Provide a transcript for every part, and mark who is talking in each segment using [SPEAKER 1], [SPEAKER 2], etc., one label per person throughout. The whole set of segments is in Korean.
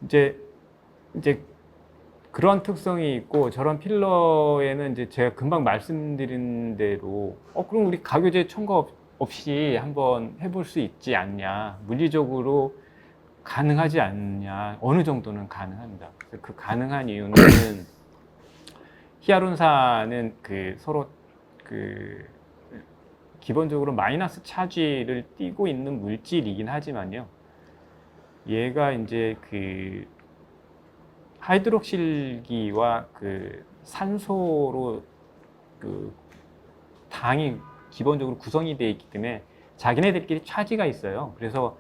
[SPEAKER 1] 이제 그런 특성이 있고 저런 필러에는 이제 제가 금방 말씀드린 대로 그럼 우리 가교제 첨가 없이 한번 해볼 수 있지 않냐, 물리적으로 가능하지 않냐, 어느 정도는 가능합니다. 그 가능한 이유는 히아루론산은 서로 기본적으로 마이너스 차지를 띠고 있는 물질이긴 하지만요, 얘가 이제 하이드록실기와 산소로 당이 기본적으로 구성이 되어 있기 때문에 자기네들끼리 차지가 있어요. 그래서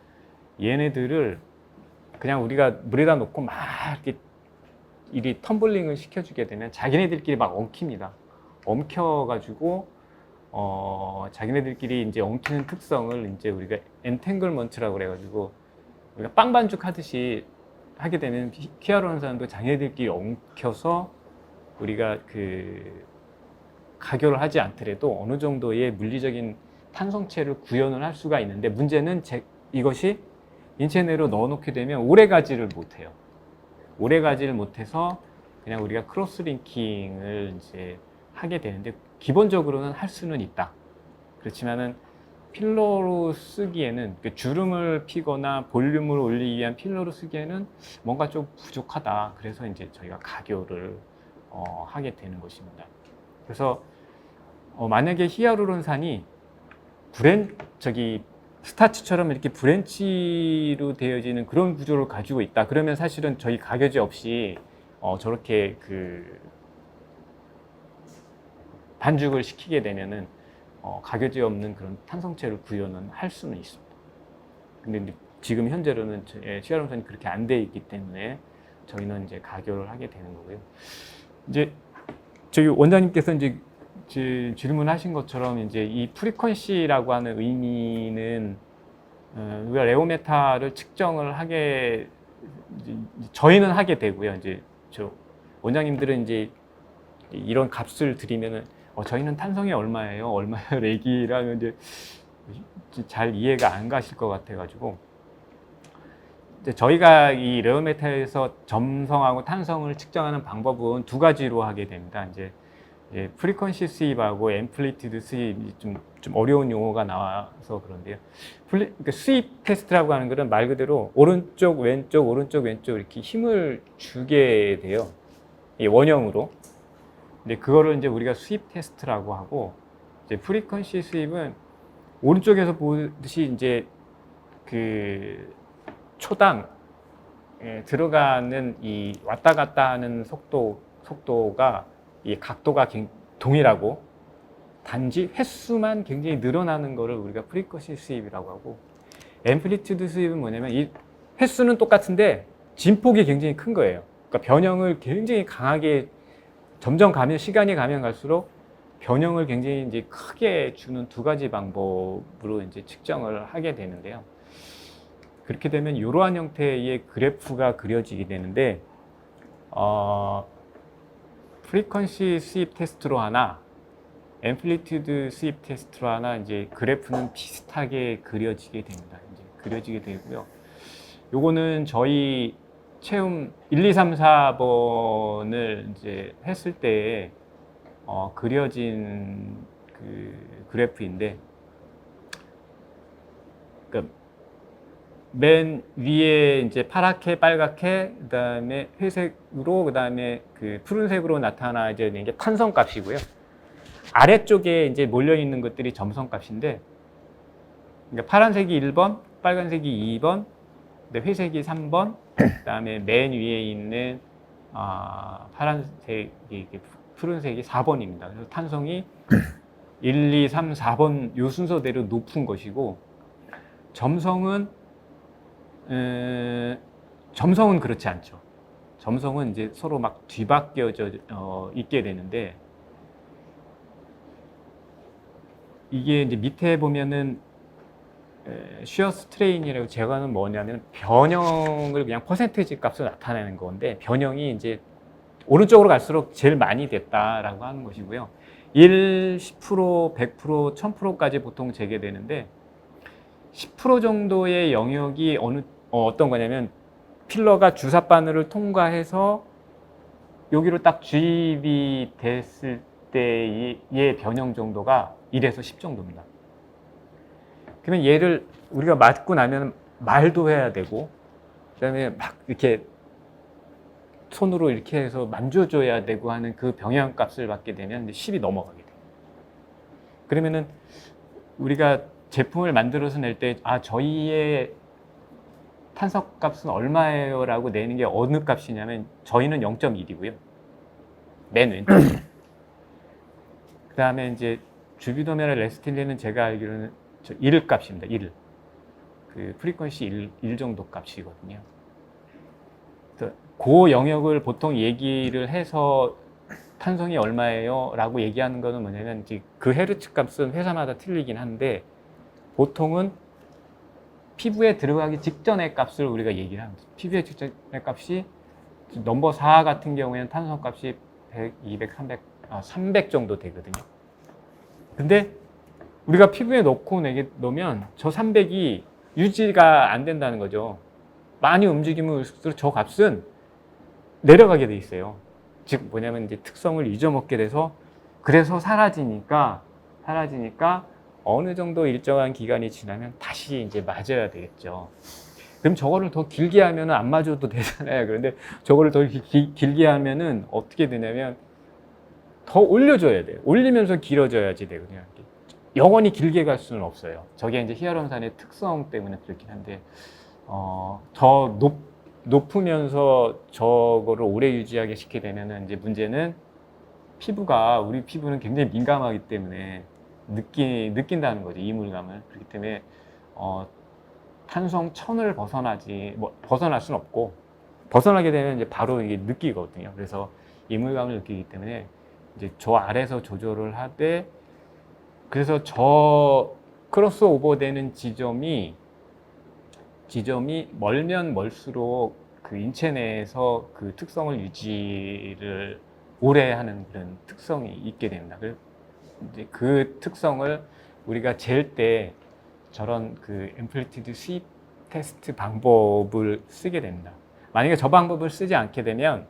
[SPEAKER 1] 얘네들을 그냥 우리가 물에다 놓고 막 이렇게 이리 텀블링을 시켜주게 되면 자기네들끼리 막 엉킵니다. 엉켜가지고 자기네들끼리 이제 엉키는 특성을 이제 우리가 엔탱글먼트라고 그래가지고 우리가 빵 반죽하듯이 하게 되면 히아루론산도 자기네들끼리 엉켜서 우리가 가교를 하지 않더라도 어느 정도의 물리적인 탄성체를 구현을 할 수가 있는데, 문제는 이것이 인체 내로 넣어놓게 되면 오래가지를 못해요. 오래가지를 못해서 그냥 우리가 크로스 링킹을 이제 하게 되는데, 기본적으로는 할 수는 있다. 그렇지만은 필러로 쓰기에는 주름을 피거나 볼륨을 올리기 위한 필러로 쓰기에는 뭔가 좀 부족하다. 그래서 이제 저희가 가교를 하게 되는 것입니다. 그래서 만약에 히아루론산이 스타치처럼 이렇게 브랜치로 되어지는 그런 구조를 가지고 있다. 그러면 사실은 저희 가교제 없이 저렇게 반죽을 시키게 되면은 가교제 없는 그런 탄성체를 구현은 할 수는 있습니다. 근데 지금 현재로는 히아루론산이 그렇게 안 돼 있기 때문에 저희는 이제 가교를 하게 되는 거고요. 이제 저희 원장님께서 이제 질문하신 것처럼 이제 이 프리퀀시라고 하는 의미는 우리가 레오메타를 측정을 저희는 하게 되고요. 이제 원장님들은 이제 이런 값을 드리면은 저희는 탄성이 얼마예요? 얼마예요? 얘기라면 이제 잘 이해가 안 가실 것 같아가지고, 이제 저희가 이 레오메타에서 점성하고 탄성을 측정하는 방법은 두 가지로 하게 됩니다. 이제 프리퀀시 수입하고 앰플리튜드 수입이 좀 어려운 용어가 나와서 그런데요. 그러니까 수입 테스트라고 하는 것은 말 그대로 오른쪽 왼쪽 오른쪽 왼쪽 이렇게 힘을 주게 돼요. 이 원형으로. 근데 그거를 이제 우리가 수입 테스트라고 하고, 이제 프리퀀시 수입은 오른쪽에서 보듯이 이제 초당 들어가는 이 왔다 갔다 하는 속도가 이 각도가 동일하고 단지 횟수만 굉장히 늘어나는 것을 우리가 프리퀀시 수입이라고 하고, 앰플리튜드 수입은 뭐냐면 이 횟수는 똑같은데 진폭이 굉장히 큰 거예요. 그러니까 변형을 굉장히 강하게 점점 시간이 가면 갈수록 변형을 굉장히 이제 크게 주는 두 가지 방법으로 이제 측정을 하게 되는데요. 그렇게 되면 이러한 형태의 그래프가 그려지게 되는데, 프리퀀시 수입 테스트로 하나, 앰플리튜드 수입 테스트로 하나 이제 그래프는 비슷하게 그려지게 됩니다. 이제 그려지게 되고요. 요거는 저희 체험 1, 2, 3, 4번을 이제 했을 때 그려진 그래프인데, 그러니까 맨 위에 이제 파랗게 빨갛게, 그다음에 회색으로, 그다음에 푸른색으로 나타나는 게 탄성 값이고요. 아래쪽에 이제 몰려 있는 것들이 점성 값인데, 그러니까 파란색이 1번, 빨간색이 2번, 회색이 3번, 그다음에 맨 위에 있는 파란색이 푸른색이 4번입니다. 그래서 탄성이 1, 2, 3, 4번 요 순서대로 높은 것이고, 점성은 그렇지 않죠. 점성은 이제 서로 막 뒤바뀌어져 있게 되는데, 이게 이제 밑에 보면은 쉬어 스트레인이라고, 제거는 뭐냐면 변형을 그냥 퍼센테이지 값으로 나타내는 건데, 변형이 이제 오른쪽으로 갈수록 제일 많이 됐다라고 하는 것이고요. 1, 10%, 100%, 1000%까지 보통 재개되는데, 10% 정도의 영역이 어떤 거냐면 필러가 주사 바늘을 통과해서 여기로 딱 주입이 됐을 때의 변형 정도가 1에서 10 정도입니다. 그러면 얘를 우리가 맞고 나면 말도 해야 되고, 그다음에 막 이렇게 손으로 이렇게 해서 만져줘야 되고 하는 그 병양 값을 받게 되면 10이 넘어가게 돼요. 그러면은 우리가 제품을 만들어서 낼 때, 아, 저희의 탄석 값은 얼마예요? 라고 내는 게 어느 값이냐면, 저희는 0.1이고요. 맨 왼쪽. 그 다음에 이제 주비도메나 레스틸린은 제가 알기로는 1 값입니다. 1. 그 프리퀀시 1 정도 값이거든요. 그 영역을 보통 얘기를 해서 탄성이 얼마예요? 라고 얘기하는 거는 뭐냐면, 이제 그 헤르츠 값은 회사마다 틀리긴 한데, 보통은 피부에 들어가기 직전의 값을 우리가 얘기를 합니다. 피부에 직전의 값이 넘버 4 같은 경우에는 탄성 값이 100, 200, 300, 300 정도 되거든요. 근데 우리가 피부에 넣으면 저 300이 유지가 안 된다는 거죠. 많이 움직이면 저 값은 내려가게 돼 있어요. 즉 뭐냐면 이제 특성을 잊어먹게 돼서, 그래서 사라지니까 어느 정도 일정한 기간이 지나면 다시 이제 맞아야 되겠죠. 그럼 저거를 더 길게 하면은 안 맞아도 되잖아요. 그런데 저거를 더 길게 하면은 어떻게 되냐면 더 올려줘야 돼요. 올리면서 길어져야지 되거든요. 영원히 길게 갈 수는 없어요. 저게 이제 히알루론산의 특성 때문에 그렇긴 한데, 더 높으면서 저거를 오래 유지하게 시키게 되면은 이제 문제는 우리 피부는 굉장히 민감하기 때문에 느낀다는 거죠. 이물감을. 그렇기 때문에 탄성 1000을 벗어날 수는 없고, 벗어나게 되면 이제 바로 이게 느끼거든요. 그래서 이물감을 느끼기 때문에 이제 저 아래에서 조절을 하되, 그래서 저 크로스오버 되는 지점이 멀면 멀수록 그 인체 내에서 그 특성을 유지를 오래 하는 그런 특성이 있게 됩니다. 그래서 이제 그 특성을 우리가 잴 때 저런 그 앰플리튜드 스윕 테스트 방법을 쓰게 됩니다. 만약에 저 방법을 쓰지 않게 되면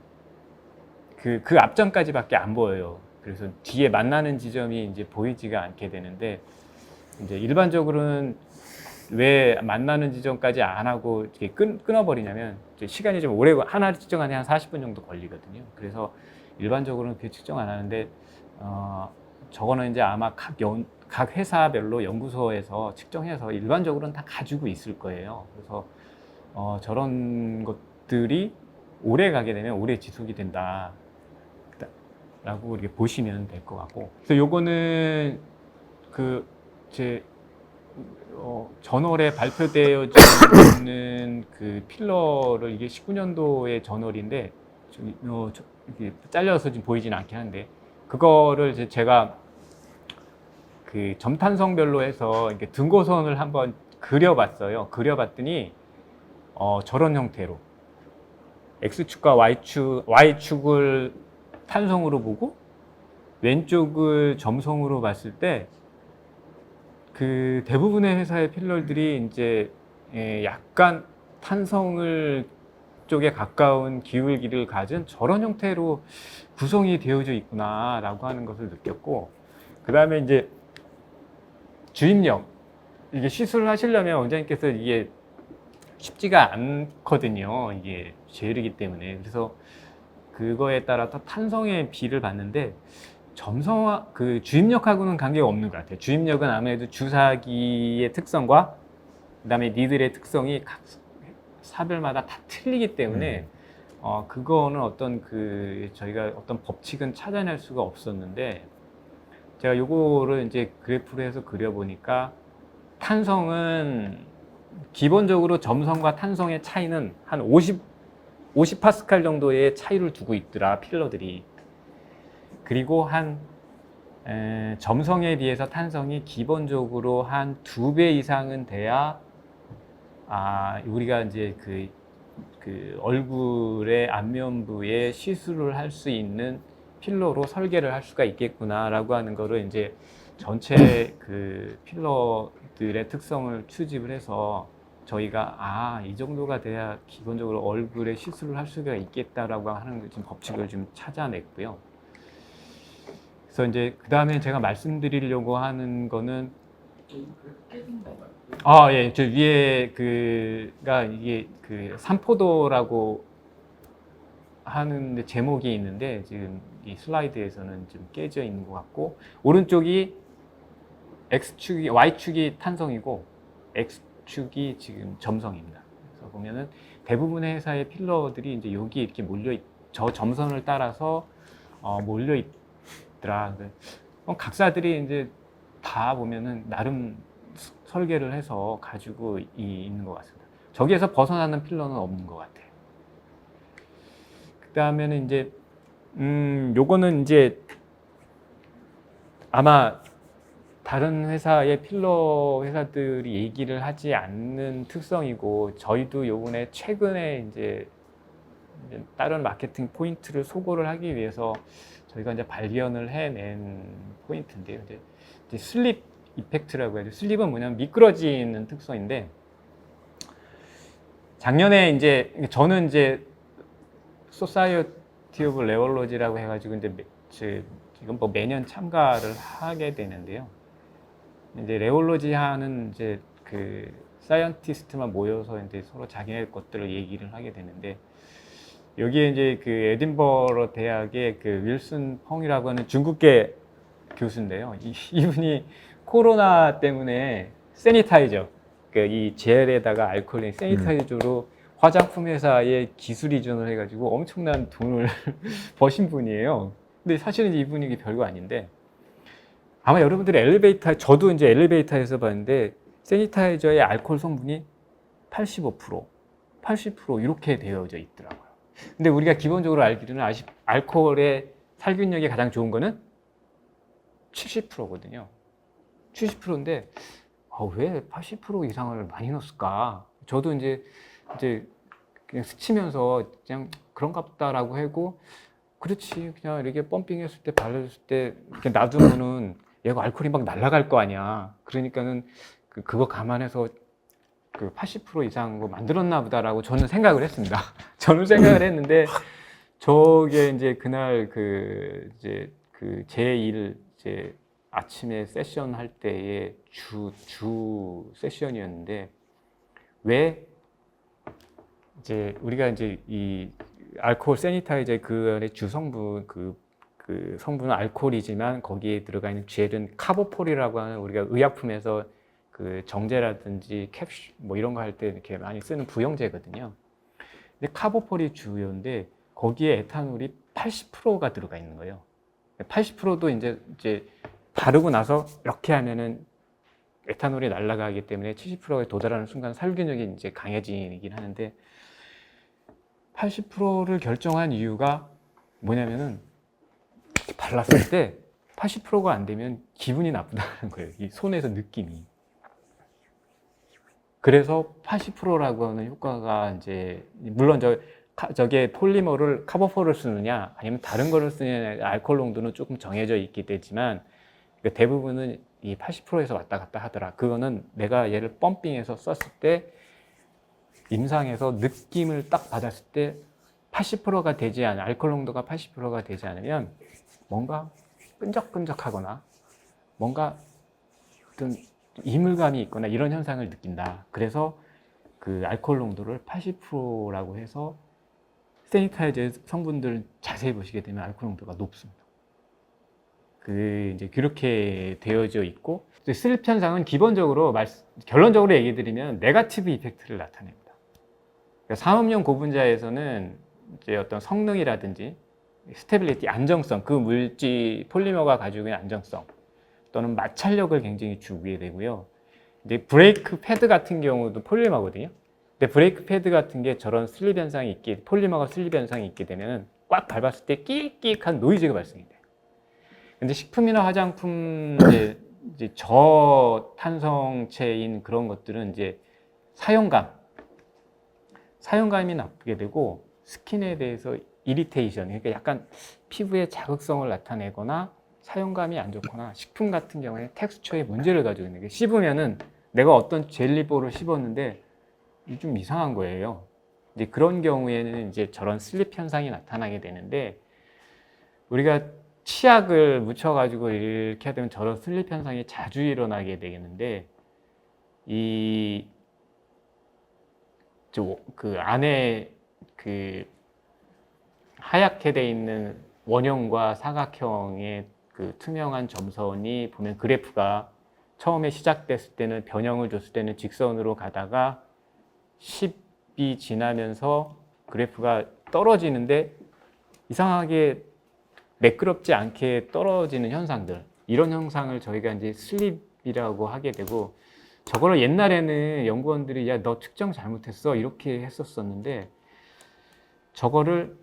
[SPEAKER 1] 그 앞점까지밖에 안 보여요. 그래서 뒤에 만나는 지점이 이제 보이지가 않게 되는데, 이제 일반적으로는 왜 만나는 지점까지 안 하고 이렇게 끊어버리냐면, 시간이 좀 오래, 하나를 측정하는데 한 40분 정도 걸리거든요. 그래서 일반적으로는 그렇게 측정 안 하는데, 저거는 이제 아마 각 회사별로 연구소에서 측정해서 일반적으로는 다 가지고 있을 거예요. 그래서 저런 것들이 오래 가게 되면 오래 지속이 된다 라고 이렇게 보시면 될 것 같고, 그래서 요거는 제 저널에 발표되어져 있는 그 필러를, 이게 19년도의 저널인데 이렇게 잘려서 지금 보이진 않긴 한데, 그거를 제가 그 점탄성별로 해서 이렇게 등고선을 한번 그려봤어요. 그려봤더니 저런 형태로 X축과 Y축을 탄성으로 보고 왼쪽을 점성으로 봤을 때, 그 대부분의 회사의 필러들이 이제 약간 탄성을 쪽에 가까운 기울기를 가진 저런 형태로 구성이 되어져 있구나라고 하는 것을 느꼈고, 그 다음에 이제 주입력, 이게 시술을 하시려면 원장님께서 이게 쉽지가 않거든요. 이게 젤이기 때문에. 그래서 그거에 따라서 탄성의 비를 봤는데, 그 주입력하고는 관계가 없는 것 같아요. 주입력은 아무래도 주사기의 특성과 그다음에 니들의 특성이 각 사별마다 다 틀리기 때문에 그거는 저희가 어떤 법칙은 찾아낼 수가 없었는데, 제가 요거를 이제 그래프로 해서 그려보니까 탄성은 기본적으로 점성과 탄성의 차이는 한 50파스칼 정도의 차이를 두고 있더라, 필러들이. 그리고 점성에 비해서 탄성이 기본적으로 한 2배 이상은 돼야 우리가 이제 그 얼굴의 안면부에 시술을 할 수 있는 필러로 설계를 할 수가 있겠구나라고 하는 거를 이제 전체 그 필러들의 특성을 추집을 해서 저희가 이 정도가 돼야 기본적으로 얼굴에 시술을 할 수가 있겠다라고 하는 지금 법칙을 좀 찾아냈고요. 그래서 이제 그 다음에 제가 말씀드리려고 하는 거는 예, 저 위에 그가 이게 그 삼포도라고 하는데 제목이 있는데 지금 이 슬라이드에서는 좀 깨져 있는 것 같고 오른쪽이 X축이 Y축이 탄성이고 X축이 지금 점성입니다. 그래서 보면은 대부분의 회사의 필러들이 이제 여기 이렇게 저 점선을 따라서 몰려 있더라. 각사들이 이제 다 보면은 나름 설계를 해서 가지고 있는 것 같습니다. 저기에서 벗어나는 필러는 없는 것 같아요. 그 다음에는 이제 요거는 이제 아마 다른 회사의 필러 회사들이 얘기를 하지 않는 특성이고 저희도 요번에 최근에 이제 다른 마케팅 포인트를 소거를 하기 위해서 저희가 이제 발견을 해낸 포인트인데요. 이제 슬립 이펙트라고 해요. 슬립은 뭐냐면 미끄러지는 특성인데 작년에 이제 저는 이제 소사이어티 오브 레올로지라고 해가지고 이제 지금 뭐 매년 참가를 하게 되는데요. 이제 레올로지 하는 이제 그 사이언티스트만 모여서 이제 서로 자기네 것들을 얘기를 하게 되는데 여기에 이제 그 에딘버러 대학의 그 윌슨 펑이라고 하는 중국계 교수인데요. 이분이 코로나 때문에 세니타이저, 그러니까 이 젤에다가 알코올인 세니타이저로 화장품 회사에 기술 이전을 해가지고 엄청난 돈을 버신 분이에요. 근데 사실은 이분이 별거 아닌데 아마 여러분들이 저도 이제 엘리베이터에서 봤는데 세니타이저의 알코올 성분이 85%, 80% 이렇게 되어져 있더라고요. 근데 우리가 기본적으로 알기로는 알코올의 살균력이 가장 좋은 거는 70%거든요. 70%인데 왜 80% 이상을 많이 넣었을까? 저도 이제 그냥 스치면서 그냥 그런가 보다라고 하고 그렇지 그냥 이렇게 펌핑했을 때 발라줬을 때 이렇게 놔두면은 얘가 알코올이 막 날아갈 거 아니야. 그러니까는 그거 감안해서 그 80% 이상 거 만들었나 보다라고 저는 생각을 했습니다. 저는 생각을 했는데 저게 이제 그날 이제 제1 이제 아침에 세션 할 때의 주 세션이었는데 왜 이제 우리가 이제 이 알코올 세니타이저의 그 안에 주 성분 그 성분은 알코올이지만 거기에 들어가 있는 젤은 카보폴이라고 하는 우리가 의약품에서 그 정제라든지 캡슐 뭐 이런 거 할 때 이렇게 많이 쓰는 부영제거든요. 근데 카보폴이 주요인데 거기에 에탄올이 80%가 들어가 있는 거예요. 80%도 이제 바르고 나서 이렇게 하면은 에탄올이 날아가기 때문에 70%에 도달하는 순간 살균력이 이제 강해지긴 하는데 80%를 결정한 이유가 뭐냐면은 발랐을 때 80%가 안 되면 기분이 나쁘다는 거예요. 이 손에서 느낌이. 그래서 80%라고 하는 효과가 이제 물론 저게 폴리머를 카보폴을 쓰느냐 아니면 다른 거를 쓰느냐 알코올 농도는 조금 정해져 있게 되지만 대부분은 이 80%에서 왔다 갔다 하더라. 그거는 내가 얘를 펌핑해서 썼을 때 임상에서 느낌을 딱 받았을 때 80%가 되지 않아 알코올 농도가 80%가 되지 않으면 뭔가 끈적끈적하거나 뭔가 어떤 이물감이 있거나 이런 현상을 느낀다. 그래서 그 알코올 농도를 80%라고 해서 세니타이저의 성분들 자세히 보시게 되면 알코올 농도가 높습니다. 이제 그렇게 되어져 있고 슬립 현상은 기본적으로 결론적으로 얘기 드리면 네거티브 이펙트를 나타냅니다. 그러니까 상업용 고분자에서는 이제 어떤 성능이라든지 스테빌리티, 안정성, 그 물질 폴리머가 가지고 있는 안정성 또는 마찰력을 굉장히 주게 되고요. 이제 브레이크 패드 같은 경우도 폴리머거든요. 근데 브레이크 패드 같은 게 저런 슬립 현상이 폴리머가 슬립 현상이 있게 되면 꽉 밟았을 때 끽끽한 노이즈가 발생이 돼요. 근데 식품이나 화장품 이제 저탄성체인 그런 것들은 이제 사용감이 나쁘게 되고 스킨에 대해서 이리테이션, 그러니까 약간 피부에 자극성을 나타내거나 사용감이 안 좋거나 식품 같은 경우에 텍스처에 문제를 가지고 있는 게 씹으면은 내가 어떤 젤리볼을 씹었는데 좀 이상한 거예요. 이제 그런 경우에는 이제 저런 슬립 현상이 나타나게 되는데, 우리가 치약을 묻혀가지고 이렇게 하면 저런 슬립 현상이 자주 일어나게 되겠는데, 그 안에 그 하얗게 돼 있는 원형과 사각형의 그 투명한 점선이 보면 그래프가 처음에 시작됐을 때는 변형을 줬을 때는 직선으로 가다가 10이 지나면서 그래프가 떨어지는데 이상하게 매끄럽지 않게 떨어지는 현상들, 이런 현상을 저희가 이제 슬립이라고 하게 되고, 저거를 옛날에는 연구원들이 야, 너 측정 잘못했어 이렇게 했었었는데, 저거를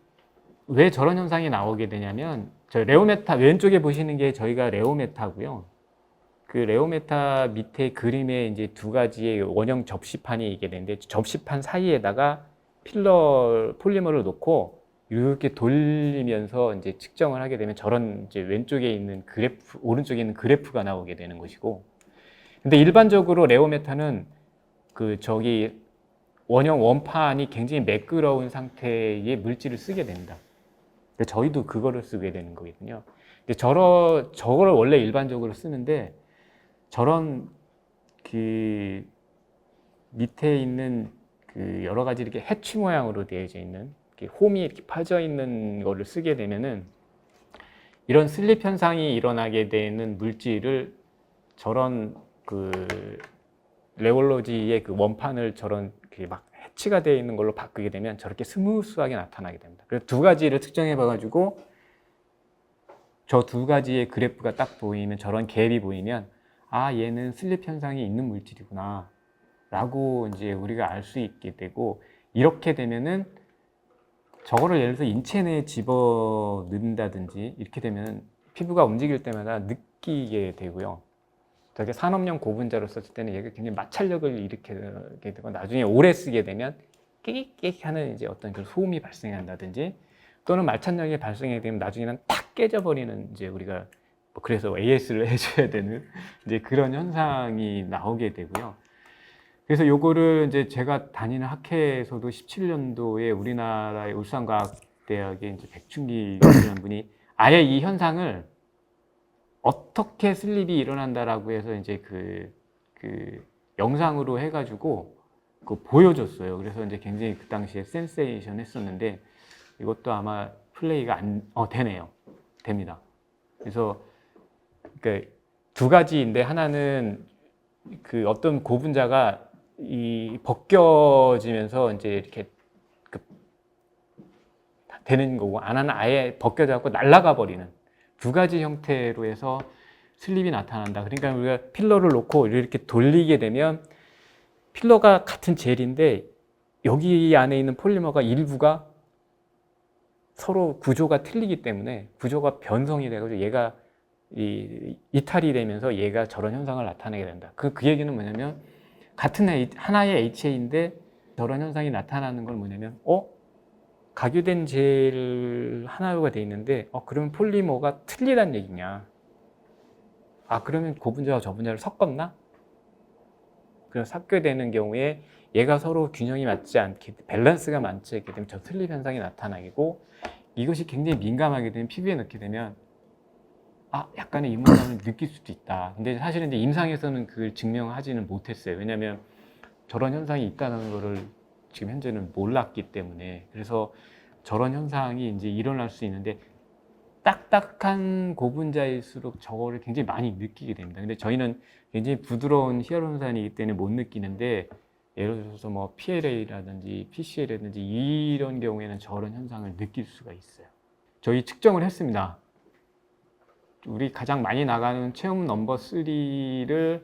[SPEAKER 1] 왜 저런 현상이 나오게 되냐면, 저 레오메타 왼쪽에 보시는 게 저희가 레오메타고요. 그 레오메타 밑에 그림에 이제 두 가지의 원형 접시판이 있게 되는데, 접시판 사이에다가 필러 폴리머를 놓고 이렇게 돌리면서 이제 측정을 하게 되면 저런 이제 왼쪽에 있는 그래프, 오른쪽에 있는 그래프가 나오게 되는 것이고, 근데 일반적으로 레오메타는 그 저기 원형 원판이 굉장히 매끄러운 상태의 물질을 쓰게 됩니다. 저희도 그거를 쓰게 되는 거거든요. 저거를 원래 일반적으로 쓰는데, 저런 그 밑에 있는 그 여러 가지 이렇게 해치 모양으로 되어져 있는 홈이 이렇게 파져 있는 거를 쓰게 되면은 이런 슬립 현상이 일어나게 되는 물질을 저런 그 레올로지의 그 원판을 저런 막 해치가 되어 있는 걸로 바꾸게 되면 저렇게 스무스하게 나타나게 됩니다. 그래서 두 가지를 특정해 봐가지고 저 두 가지의 그래프가 딱 보이면, 저런 갭이 보이면 아, 얘는 슬립 현상이 있는 물질이구나 라고 이제 우리가 알 수 있게 되고, 이렇게 되면은 저거를 예를 들어서 인체 내에 집어 넣는다든지 이렇게 되면 피부가 움직일 때마다 느끼게 되고요. 저게 산업용 고분자로 썼을 때는 얘가 굉장히 마찰력을 일으키게 되고, 나중에 오래 쓰게 되면 깨익깨익 하는 이제 어떤 그 소음이 발생한다든지, 또는 마찰력이 발생하게 되면 나중에는 탁 깨져버리는, 이제 우리가 뭐 그래서 AS를 해줘야 되는 이제 그런 현상이 나오게 되고요. 그래서 요거를 이제 제가 다니는 학회에서도 17년도에 우리나라의 울산과학대학의 이제 백춘기 교수라는 분이 아예 이 현상을 어떻게 슬립이 일어난다라고 해서 이제 그 영상으로 해가지고 그 보여줬어요. 그래서 이제 굉장히 그 당시에 센세이션 했었는데, 이것도 아마 플레이가 되네요. 됩니다. 그래서 그러니까 두 가지인데, 하나는 그 어떤 고분자가 벗겨지면서 이제 이렇게 되는 거고, 하나는 아예 벗겨져갖고 날아가 버리는, 두 가지 형태로 해서 슬립이 나타난다. 그러니까 우리가 필러를 놓고 이렇게 돌리게 되면 필러가 같은 젤인데 여기 안에 있는 폴리머가 일부가 서로 구조가 틀리기 때문에 구조가 변성이 돼가지고 얘가 이탈이 되면서 얘가 저런 현상을 나타내게 된다. 그 얘기는 뭐냐면, 같은 하나의 HA인데 저런 현상이 나타나는 건 뭐냐면, 각유된 젤 하나가 돼 있는데 그러면 폴리머가 틀리다는 얘기냐. 그러면 고분자와 저분자를 섞었나? 그래서 섞게 되는 경우에 얘가 서로 균형이 맞지 않게, 밸런스가 맞지 않게 되면 저 슬립 현상이 나타나고, 이것이 굉장히 민감하게 되면 피부에 넣게 되면 약간의 이물감을 느낄 수도 있다. 근데 사실은 이제 임상에서는 그걸 증명하지는 못했어요. 왜냐하면 저런 현상이 있다는 거를 지금 현재는 몰랐기 때문에. 그래서 저런 현상이 이제 일어날 수 있는데, 딱딱한 고분자일수록 저거를 굉장히 많이 느끼게 됩니다. 근데 저희는 굉장히 부드러운 히알루론산이기 때문에 못 느끼는데, 예를 들어서 뭐 PLA라든지 PCL이라든지 이런 경우에는 저런 현상을 느낄 수가 있어요. 저희 측정을 했습니다. 우리 가장 많이 나가는 체험 넘버 3를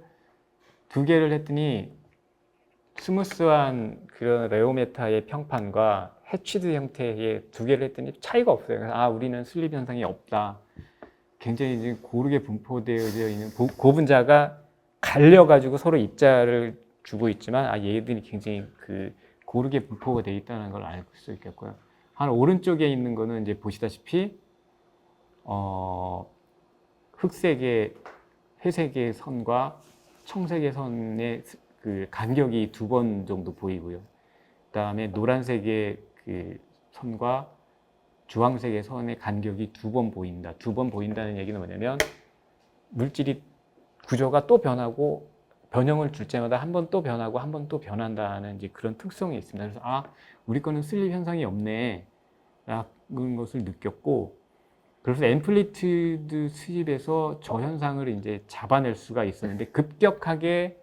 [SPEAKER 1] 2개를 했더니 스무스한 그런 레오메타의 평판과 해치드 형태의 2개를 했더니 차이가 없어요. 그래서 우리는 슬립 현상이 없다. 굉장히 이제 고르게 분포되어 있는 고분자가 갈려가지고 서로 입자를 주고 있지만 얘들이 굉장히 고르게 분포가 되어 있다는 걸 알 수 있겠고요. 오른쪽에 있는 거는 이제 보시다시피 흑색의 회색의 선과 청색의 선의 그 간격이 2번 정도 보이고요. 그다음에 노란색의 그 선과 주황색의 선의 간격이 2번 보인다. 2번 보인다는 얘기는 뭐냐면 물질이 구조가 또 변하고 변형을 줄 때마다 한 번 또 변하고 한 번 또 변한다는 이제 그런 특성이 있습니다. 그래서 우리 거는 슬립 현상이 없네 라는 것을 느꼈고, 그래서 앰플리튜드 수집에서 저 현상을 이제 잡아낼 수가 있었는데 급격하게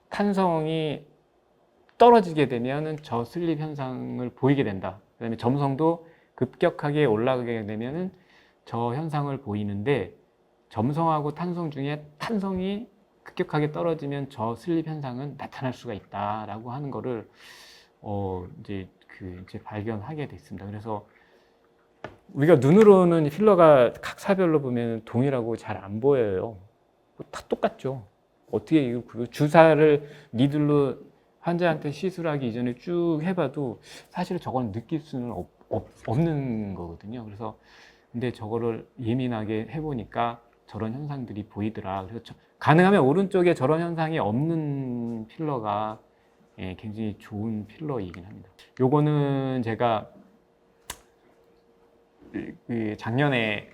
[SPEAKER 1] 탄성이 떨어지게 되면은 저 슬립 현상을 보이게 된다. 그다음에 점성도 급격하게 올라가게 되면은 저 현상을 보이는데, 점성하고 탄성 중에 탄성이 급격하게 떨어지면 저 슬립 현상은 나타날 수가 있다라고 하는 거를 이제 발견하게 됐습니다. 그래서 우리가 눈으로는 필러가 각 사별로 보면 동일하고 잘 안 보여요. 다 똑같죠. 어떻게 이거 주사를 니들로 환자한테 시술하기 이전에 쭉 해봐도 사실 저건 느낄 수는 없는 거거든요. 그래서 근데 저거를 예민하게 해보니까 저런 현상들이 보이더라. 그래서 가능하면 오른쪽에 저런 현상이 없는 필러가 굉장히 좋은 필러이긴 합니다. 요거는 제가 작년에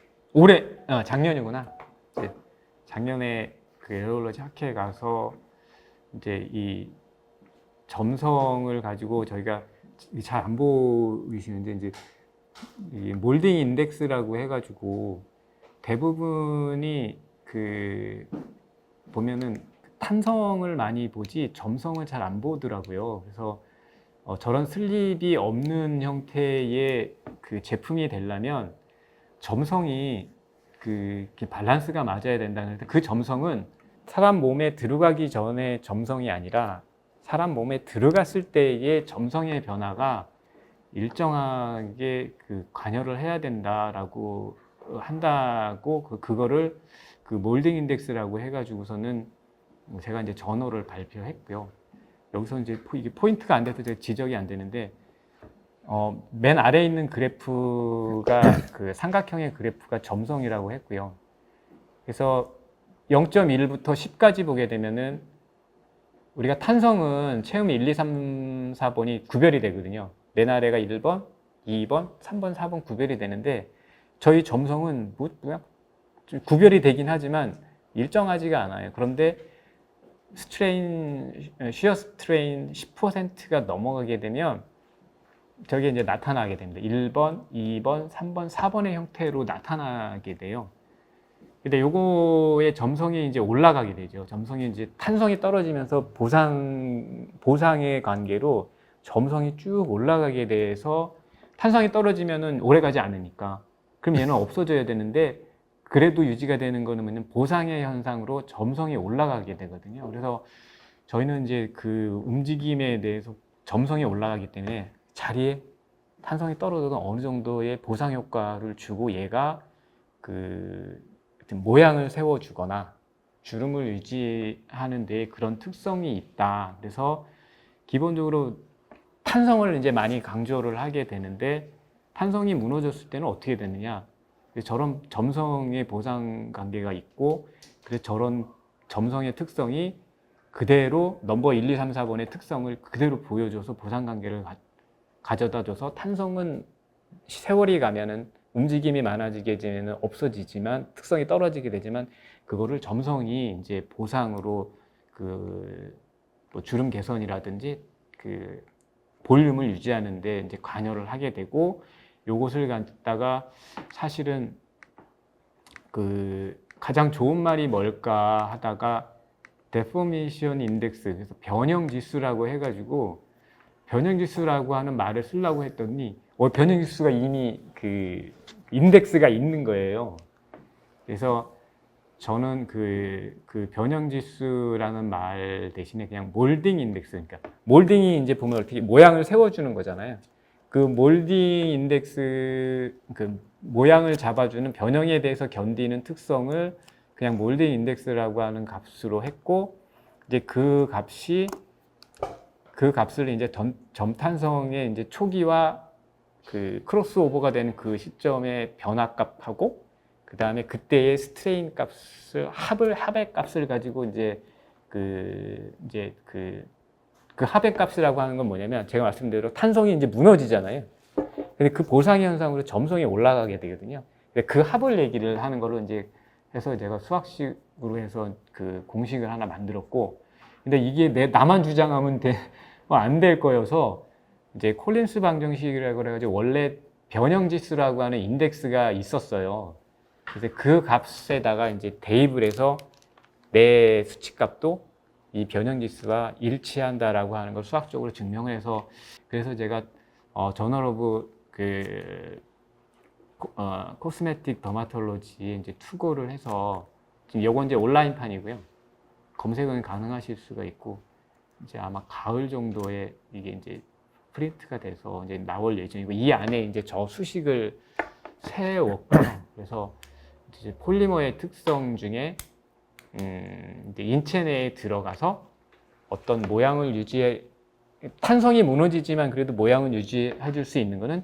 [SPEAKER 1] 작년이구나. 작년에 그 에어롤러지 학회에 가서 이제 이 점성을 가지고 저희가 잘 안 보이시는데 이제 이 몰딩 인덱스라고 해가지고 대부분이 보면은 탄성을 많이 보지 점성을 잘 안 보더라고요. 그래서 저런 슬립이 없는 형태의 그 제품이 되려면 점성이 밸런스가 맞아야 된다는, 그 점성은 사람 몸에 들어가기 전에 점성이 아니라 사람 몸에 들어갔을 때의 점성의 변화가 일정하게 관여를 해야 된다라고 한다고 그거를 몰딩 인덱스라고 해가지고서는 제가 이제 저널을 발표했고요. 여기서 이제 이게 포인트가 안 돼서 제가 지적이 안 되는데, 맨 아래에 있는 그래프가 삼각형의 그래프가 점성이라고 했고요. 그래서 0.1부터 10까지 보게 되면은 우리가 탄성은 체험 1, 2, 3, 4번이 구별이 되거든요. 맨 아래가 1번, 2번, 3번, 4번 구별이 되는데 저희 점성은 구별이 되긴 하지만 일정하지가 않아요. 그런데 시어 스트레인 10%가 넘어가게 되면 저게 이제 나타나게 됩니다. 1번, 2번, 3번, 4번의 형태로 나타나게 돼요. 근데 요거의 점성이 이제 올라가게 되죠. 점성이 이제 탄성이 떨어지면서 보상의 관계로 점성이 쭉 올라가게 돼서 탄성이 떨어지면은 오래 가지 않으니까 그럼 얘는 없어져야 되는데 그래도 유지가 되는 거는 뭐냐면 보상의 현상으로 점성이 올라가게 되거든요. 그래서 저희는 이제 그 움직임에 대해서 점성이 올라가기 때문에 자리에 탄성이 떨어져도 어느 정도의 보상 효과를 주고 얘가 모양을 세워주거나 주름을 유지하는 데 그런 특성이 있다. 그래서 기본적으로 탄성을 이제 많이 강조를 하게 되는데, 탄성이 무너졌을 때는 어떻게 되느냐? 저런 점성의 보상 관계가 있고, 그래서 저런 점성의 특성이 그대로 넘버 1, 2, 3, 4번의 특성을 그대로 보여줘서 보상 관계를 가져다 줘서 탄성은 세월이 가면은 움직임이 많아지게 되면 없어지지만 특성이 떨어지게 되지만 그거를 점성이 이제 보상으로 뭐 주름 개선이라든지 볼륨을 유지하는데 이제 관여를 하게 되고, 요것을 갖다가 사실은 가장 좋은 말이 뭘까 하다가 데포메이션 인덱스, 그래서 변형 지수라고 해가지고 변형 지수라고 하는 말을 쓰려고 했더니 변형 지수가 이미 인덱스가 있는 거예요. 그래서 저는 변형 지수라는 말 대신에 그냥 몰딩 인덱스, 그러니까 몰딩이 이제 보면 어떻게 모양을 세워주는 거잖아요. 그 몰딩 인덱스, 모양을 잡아주는 변형에 대해서 견디는 특성을 그냥 몰딩 인덱스라고 하는 값으로 했고, 이제 그 값을 이제 점탄성의 이제 초기와 크로스오버가 되는 그 시점의 변화값하고 그 다음에 그때의 스트레인 값을 합의 값을 가지고 이제 이제 그 합의 값이라고 하는 건 뭐냐면 제가 말씀드린 탄성이 이제 무너지잖아요. 근데 그 보상 현상으로 점성이 올라가게 되거든요. 근데 그 합을 얘기를 하는 거를 이제 해서 제가 수학식으로 해서 그 공식을 하나 만들었고, 근데 이게 나만 주장하면 안 될 거여서 이제 콜린스 방정식이라고 그래가지고 원래 변형지수라고 하는 인덱스가 있었어요. 그래서 그 값에다가 이제 대입을 해서 내 수치값도 이 변형지수와 일치한다라고 하는 걸 수학적으로 증명을 해서, 그래서 제가 저널 오브 코스메틱 더마톨로지 이제 투고를 해서 지금 요건 이제 온라인판이고요. 검색은 가능하실 수가 있고, 이제 아마 가을 정도에 이게 이제 프린트가 돼서 이제 나올 예정이고, 이 안에 이제 저 수식을 세웠고요. 그래서 이제 폴리머의 특성 중에 이제 인체 내에 들어가서 어떤 모양을 탄성이 무너지지만 그래도 모양을 유지해 줄 수 있는 거는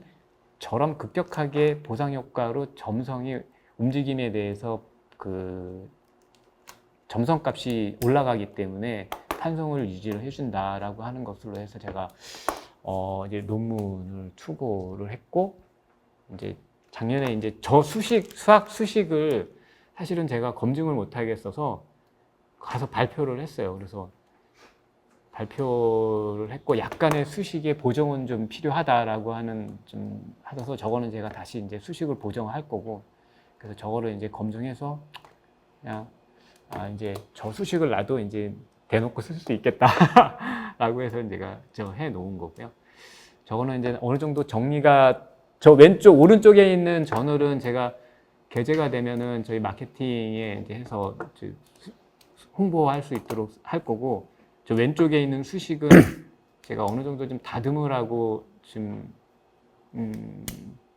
[SPEAKER 1] 저런 급격하게 보상 효과로 점성이 움직임에 대해서 그 점성값이 올라가기 때문에 탄성을 유지를 해준다라고 하는 것으로 해서 제가 이제 논문을 투고를 했고, 이제 작년에 이제 수학 수식을 사실은 제가 검증을 못 하겠어서 가서 발표를 했어요. 그래서 발표를 했고, 약간의 수식의 보정은 좀 필요하다라고 하셔서 저거는 제가 다시 이제 수식을 보정할 거고, 그래서 저거를 이제 검증해서 그냥 이제 저 수식을 놔도 이제 대놓고 쓸 수 있겠다라고 해서 제가 해 놓은 거고요. 저거는 이제 어느 정도 정리가, 저 오른쪽에 있는 저널은 제가 게재가 되면은 저희 마케팅에 이제 해서 홍보할 수 있도록 할 거고, 저 왼쪽에 있는 수식은 제가 어느 정도 좀 다듬을 하고 지금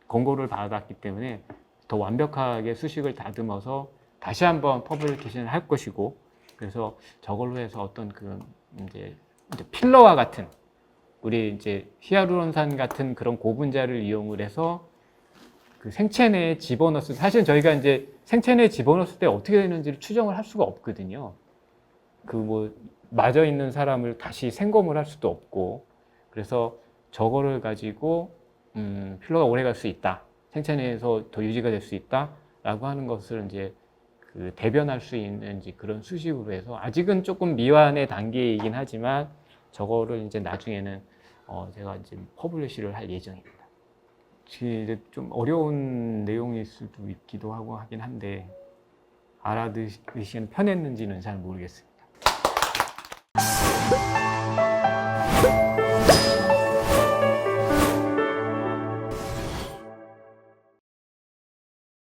[SPEAKER 1] 권고를 받았기 때문에 더 완벽하게 수식을 다듬어서 다시 한번 퍼블리케이션을 할 것이고, 그래서 저걸로 해서 어떤 이제 필러와 같은, 우리 이제 히아루론산 같은 그런 고분자를 이용을 해서 그 생체 내에 집어넣었을 때, 사실 저희가 이제 생체 내에 집어넣었을 때 어떻게 되는지를 추정을 할 수가 없거든요. 맞아 있는 사람을 다시 생검을 할 수도 없고, 그래서 저거를 가지고 필러가 오래 갈 수 있다, 생체 내에서 더 유지가 될 수 있다라고 하는 것을 이제 대변할 수 있는 그런 수식으로 해서, 아직은 조금 미완의 단계이긴 하지만 저거를 이제 나중에는 제가 이제 퍼블리시를 할 예정입니다. 이제 좀 어려운 내용일 수도 있기도 하고 하긴 한데 알아듣으시기는 편했는지는 잘 모르겠습니다.